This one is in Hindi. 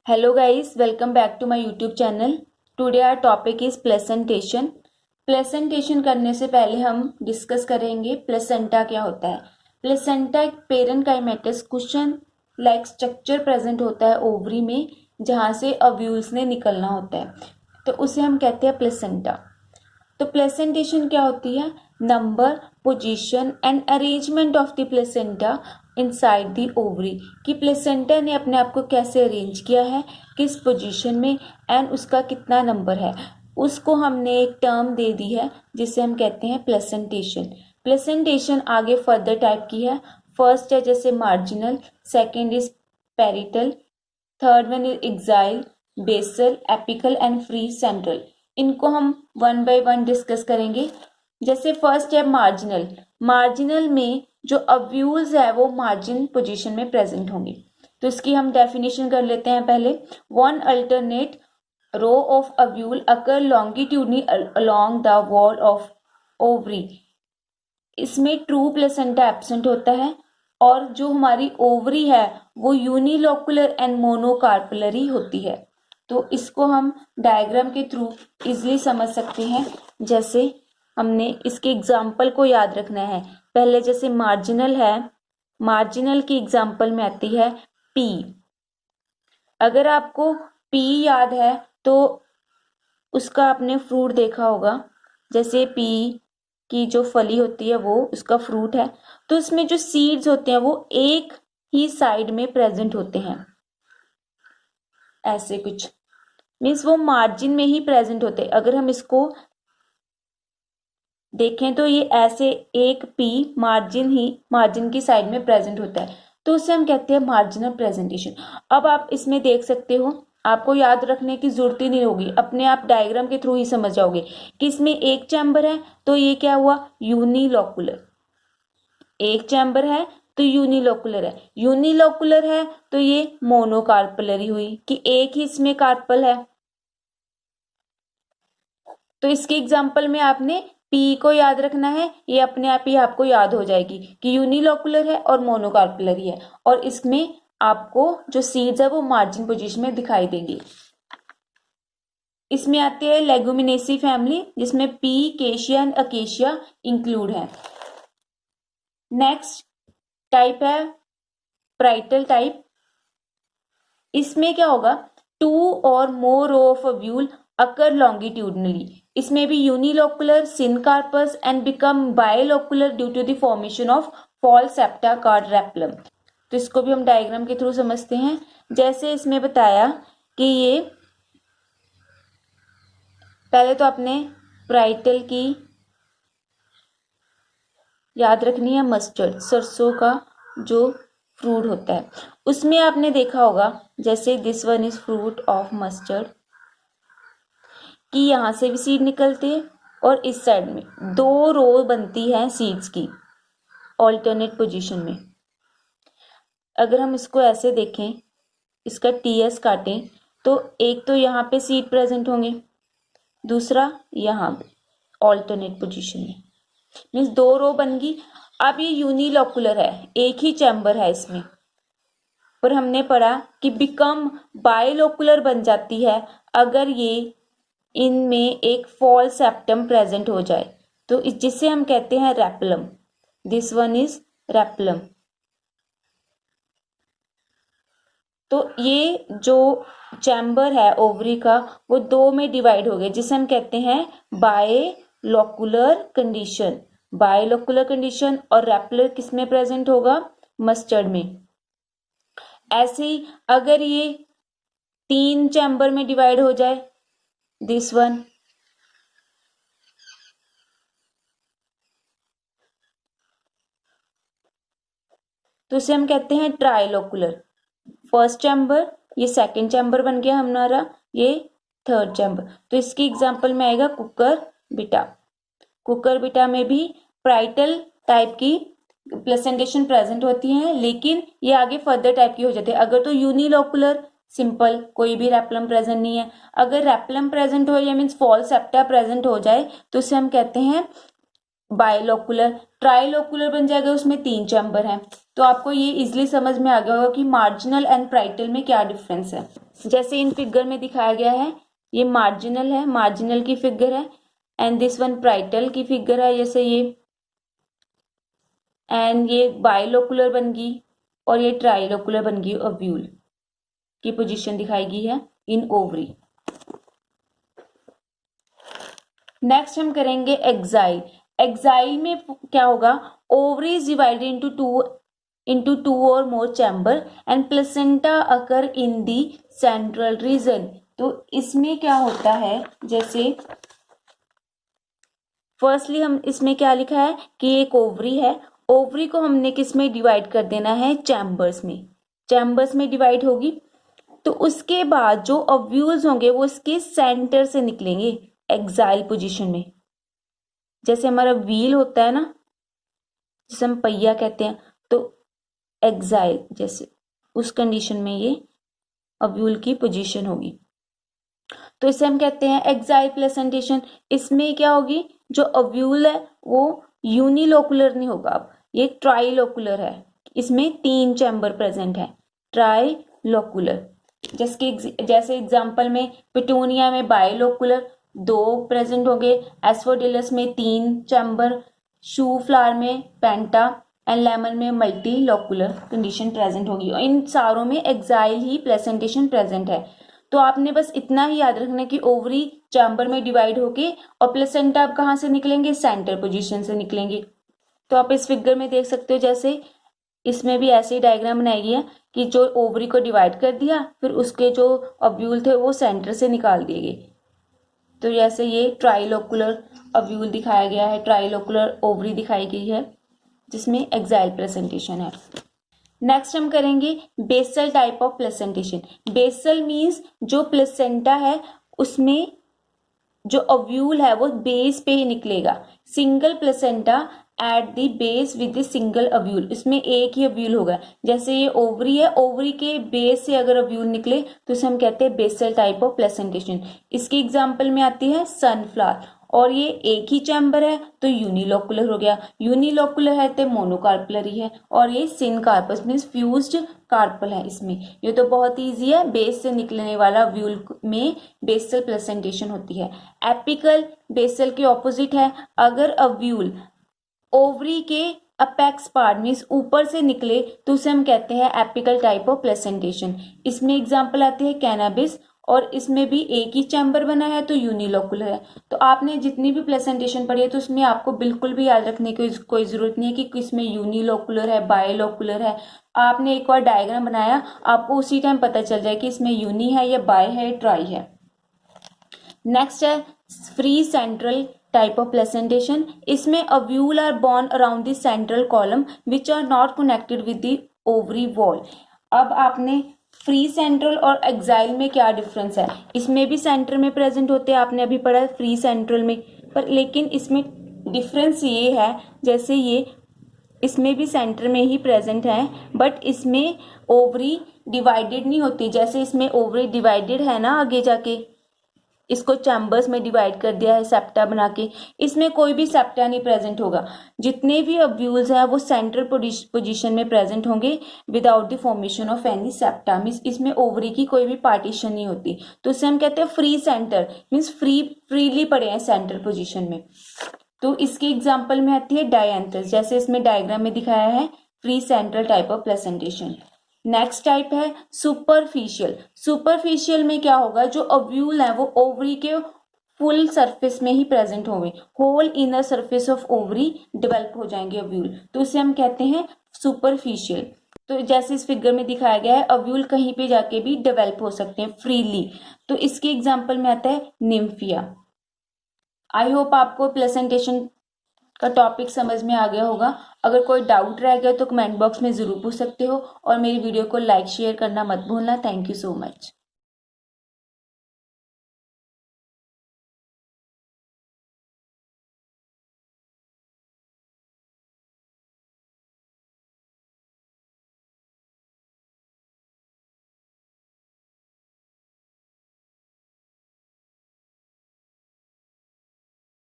Hello guys, welcome back to my YouTube channel. Today our topic is placentation. Placentation करने से पहले हम डिस्कस करेंगे प्लेसेंटा क्या होता है. प्लेसेंटा एक पेरेन्काइमेटस कुशन लाइक स्ट्रक्चर प्रेजेंट होता है ओवरी में, जहाँ से ओव्यूल्स ने निकलना होता है, तो उसे हम कहते हैं प्लेसेंटा. तो प्लेसेंटेशन क्या होती है? Number, position and arrangement of the placenta inside the ovary, कि प्लेसेंटा ने अपने आप को कैसे अरेंज किया है, किस पोजीशन में, एंड उसका कितना नंबर है, उसको हमने एक टर्म दे दी है जिसे हम कहते हैं प्लेसेंटेशन. प्लेसेंटेशन आगे फर्दर टाइप की है. फर्स्ट है जैसे marginal, second is parietal, third one is axile, basal, apical and free central. इनको हम वन बाय वन डिस्कस करेंगे. जैसे फर्स्ट है मार्जिनल. मार्जिनल में जो अव्यूल्स है वो मार्जिन पोजीशन में प्रेजेंट होंगे. तो इसकी हम डेफिनेशन कर लेते हैं पहले. One alternate row of ovule occur longitudinally along the wall of ovary. इसमें ट्रू प्लेसेंटा एब्सेंट होता है और जो हमारी ओवरी है वो यूनिलोकुलर एंड मोनोकार्पलरी होती है. तो इसको हम डायग्राम के थ्रू इजिली समझ सकते हैं. जैसे हमने इसके एग्जाम्पल को याद रखना है. पहले जैसे मार्जिनल है, मार्जिनल की एग्जाम्पल में आती है पी. अगर आपको पी याद है तो उसका आपने फ्रूट देखा होगा. जैसे पी की जो फली होती है वो उसका फ्रूट है, तो इसमें जो सीड्स होते हैं वो एक ही साइड में प्रेजेंट होते हैं. ऐसे कुछ मीन्स वो मार्जिन में ही प्रेजेंट होते हैं. अगर हम इसको देखें तो ये ऐसे एक पी मार्जिन की साइड में प्रेजेंट होता है, तो उसे हम कहते हैं मार्जिनल प्रेजेंटेशन. अब आप इसमें देख सकते हो, आपको याद रखने की जरूरत ही नहीं होगी, अपने आप डायग्राम के थ्रू ही समझ जाओगे कि इसमें एक चैम्बर है तो ये क्या हुआ, यूनिलोकुलर. एक चैम्बर है तो यूनिलोकुलर है. यूनिलोकुलर है तो ये मोनोकार्पलरी हुई कि एक ही इसमें कार्पल है. तो इसके एग्जाम्पल में आपने पी को याद रखना है. ये अपने आप ही आपको याद हो जाएगी कि यूनिलोकुलर है और मोनोकार्पलरी है, और इसमें आपको जो सीड्स है वो मार्जिन पोजीशन में दिखाई देंगी. इसमें आते हैं लेगुमिनेसी फैमिली, जिसमें पी, केशिया एंड अकेशिया इंक्लूड है. नेक्स्ट टाइप है प्राइटल टाइप. इसमें क्या होगा, टू और मोर रो ऑफ अव्यूल अकर लॉन्गिट्यूडनली. इसमें भी unilocular syncarpous and become bilocular due to the formation of false septa called replum. तो इसको भी हम डायग्राम के थ्रू समझते हैं. जैसे इसमें बताया कि ये पहले तो आपने प्राइटल की याद रखनी है. मस्टर्ड, सरसों का जो फ्रूट होता है, उसमें आपने देखा होगा जैसे this one is fruit of mustard, कि यहाँ से भी सीड निकलते हैं और इस साइड में दो रो बनती है सीड्स की ऑल्टरनेट पोजीशन में. अगर हम इसको ऐसे देखें, इसका टीएस काटें, तो एक तो यहाँ पे सीड प्रेजेंट होंगे, दूसरा यहाँ पे ऑल्टरनेट पोजीशन में, मीन्स दो रो बन गई. अब ये यूनिलोकुलर है, एक ही चैम्बर है इसमें, पर हमने पढ़ा कि बिकम बायलोकुलर बन जाती है अगर ये इनमें एक फॉल सेप्टम प्रेजेंट हो जाए, तो जिसे हम कहते हैं replum. This one is replum. तो ये जो चैम्बर है ओवरी का वो दो में डिवाइड हो गए, जिसे हम कहते हैं बायलोकुलर कंडीशन. बायलोकुलर कंडीशन और रेप्लर किस में प्रेजेंट होगा, मस्टर्ड में. ऐसे ही अगर ये तीन चैम्बर में डिवाइड हो जाए, दिस वन, तो इसे हम कहते हैं ट्राइलोकुलर. फर्स्ट चैम्बर, ये सेकंड चैम्बर बन गया हमारा, ये थर्ड चैम्बर. तो इसकी एग्जांपल में आएगा कुकर बिटा. कुकर बिटा में भी प्राइटल टाइप की प्लेसेंटेशन प्रेजेंट होती है, लेकिन ये आगे फर्दर टाइप की हो जाती है. अगर तो यूनिलोकुलर सिंपल, कोई भी रेप्लम प्रेजेंट नहीं है. अगर रेप्लम प्रेजेंट हो या मीन्स फॉल सेप्टा प्रेजेंट हो जाए तो उसे हम कहते हैं बायलोकुलर. ट्राइलोकुलर बन जाएगा, उसमें तीन चैम्बर हैं. तो आपको ये इजिली समझ में आ गया होगा कि मार्जिनल एंड प्राइटल में क्या डिफरेंस है. जैसे इन फिगर में दिखाया गया है, ये मार्जिनल है, मार्जिनल की फिगर है, एंड दिस वन पाराइटल की फिगर है, जैसे ये, एंड ये बाइलोकुलर बन गई और ये ट्राइलोकुलर बन गई। ओव्यूल की पोजीशन दिखाई गई है इन ओवरी। नेक्स्ट हम करेंगे एक्साइल। एक्साइल में क्या होगा, ovary is divided into two or more chamber and placenta occur in the central region। तो इसमें क्या होता है, जैसे फर्स्टली हम इसमें क्या लिखा है कि एक ओवरी है, ओवरी को हमने किस में डिवाइड कर देना है, चैम्बर्स में, चैम्बर्स में डिवाइड होगी। तो उसके बाद जो ओव्यूल्स होंगे वो इसके सेंटर से निकलेंगे एक्साइल पोजीशन में। जैसे हमारा व्हील होता है ना, जिसे हम पहिया कहते हैं, तो एक्साइल जैसे उस कंडीशन में ये ओव्यूल की पोजीशन होगी। तो इसे हम कहते हैं एक्साइल प्लेसेंटेशन। इसमें क्या होगी, जो ओव्यूल है वो यूनिलोकुलर नहीं होगा, अब ये ट्राइलोकुलर है, इसमें 3 चैम्बर प्रेजेंट है, ट्राइलोकुलर। जैसे एग्जांपल में पिटूनिया में बाइलोकुलर 2 प्रेजेंट होंगे, एस्फोडिलस में 3 चैम्बर, शू फ्लावर में पेंटा एंड लेमन में मल्टी लोकुलर कंडीशन प्रेजेंट होगी। और इन सारों में एक्साइल ही प्लेसेंटेशन प्रेजेंट है। तो आपने बस इतना ही याद रखना कि ओवरी चैम्बर में डिवाइड होके और प्लेसेंटा अब कहाँ से निकलेंगे, सेंटर पोजीशन से निकलेंगे। तो आप इस फिगर में देख सकते हो, जैसे इसमें भी ऐसे ही डायग्राम बनाई गई है कि जो ओवरी को डिवाइड कर दिया, फिर उसके जो ओव्यूल थे वो सेंटर से निकाल दिए गए। तो जैसे ये ट्राइलोकुलर ओव्यूल दिखाया गया है, ट्राइलोकुलर ओवरी दिखाई गई है, जिसमें एक्साइल प्रेजेंटेशन है। नेक्स्ट हम करेंगे basal type of placentation. Basal means जो प्लेसेंटा है उसमें जो ओव्यूल है वो बेस पे ही निकलेगा, single placenta at the base with the single ovule, इसमें एक ही ओव्यूल होगा। जैसे ये ओवरी है, ओवरी के बेस से अगर ओव्यूल निकले तो उसे हम कहते हैं बेसल टाइप ऑफ प्लेसेंटेशन। इसकी एग्जांपल में आती है सनफ्लावर, और ये एक ही चैम्बर है तो यूनिलोकुलर हो गया, यूनिलोकुलर है तो मोनोकार्पलर ही है, और ये सिनकार्पस मीन्स फ्यूज्ड कार्पल है इसमें। ये तो बहुत ईजी है, बेस से निकलने वाला व्यूल में बेसल प्लेसेंटेशन होती है। एपिकल बेसल के ऑपोजिट है, अगर अव्यूल ओवरी के अपेक्स पार्ट मीन्स ऊपर से निकले तो उसे हम कहते हैं एपिकल टाइप ऑफ प्लेसेंटेशन। इसमें एग्जांपल आती है कैनाबिस, और इसमें भी एक ही चैम्बर बना है तो यूनिलोकुलर है। तो आपने जितनी भी प्लेसेंटेशन पढ़ी है तो उसमें आपको बिल्कुल भी याद रखने की कोई जरूरत नहीं है कि किसमें यूनिलोकुलर है, बायलोकुलर है। आपने एक बार डायग्राम बनाया, आपको उसी टाइम पता चल जाए कि इसमें यूनि है या बाय है, ट्राई है। नेक्स्ट है free central type of placentation. इसमें ovule are borne around the central column which are not connected with the ovary wall. अब आपने फ्री सेंट्रल और एक्साइल में क्या डिफरेंस है, इसमें भी सेंटर में प्रेजेंट होते हैं, आपने अभी पढ़ा फ्री सेंट्रल में, पर लेकिन इसमें डिफरेंस ये है, जैसे ये इसमें भी सेंटर में ही प्रेजेंट है, बट इसमें ओवरी डिवाइडेड नहीं होती। जैसे इसमें ओवरी डिवाइडेड है ना, आगे जाके इसको चैम्बर्स में डिवाइड कर दिया है सेप्टा बना के, इसमें कोई भी सेप्टा नहीं प्रेजेंट होगा। जितने भी ओव्यूल्स हैं वो सेंट्रल पोजीशन में प्रेजेंट होंगे without the formation of any septa, means इसमें ओवरी की कोई भी पार्टीशन नहीं होती। तो इसे हम कहते हैं फ्री सेंटर, मीन्स फ्रीली पड़े हैं सेंटर पोजीशन में। तो इसकी एग्जाम्पल में आती है डायंथस, जैसे इसमें डायग्राम में दिखाया है free central type of placentation. Next type है सुपरफिशियल। सुपरफिशियल में क्या होगा, जो ओव्यूल है वो ओवरी के फुल सरफेस में ही प्रेजेंट होंगे, whole inner surface of ovary develop हो जाएंगे ओव्यूल, तो उसे हम कहते हैं सुपरफिशियल। तो जैसे इस फिगर में दिखाया गया है, ओव्यूल कहीं पे जाके भी डेवलप हो सकते हैं फ्रीली। तो इसके एग्जाम्पल में आता है निम्फिया। आई होप आपको प्लेसेंटेशन का टॉपिक समझ में आ गया होगा। अगर कोई डाउट रह गया तो कमेंट बॉक्स में जरूर पूछ सकते हो, और मेरी वीडियो को लाइक शेयर करना मत भूलना। Thank you so much.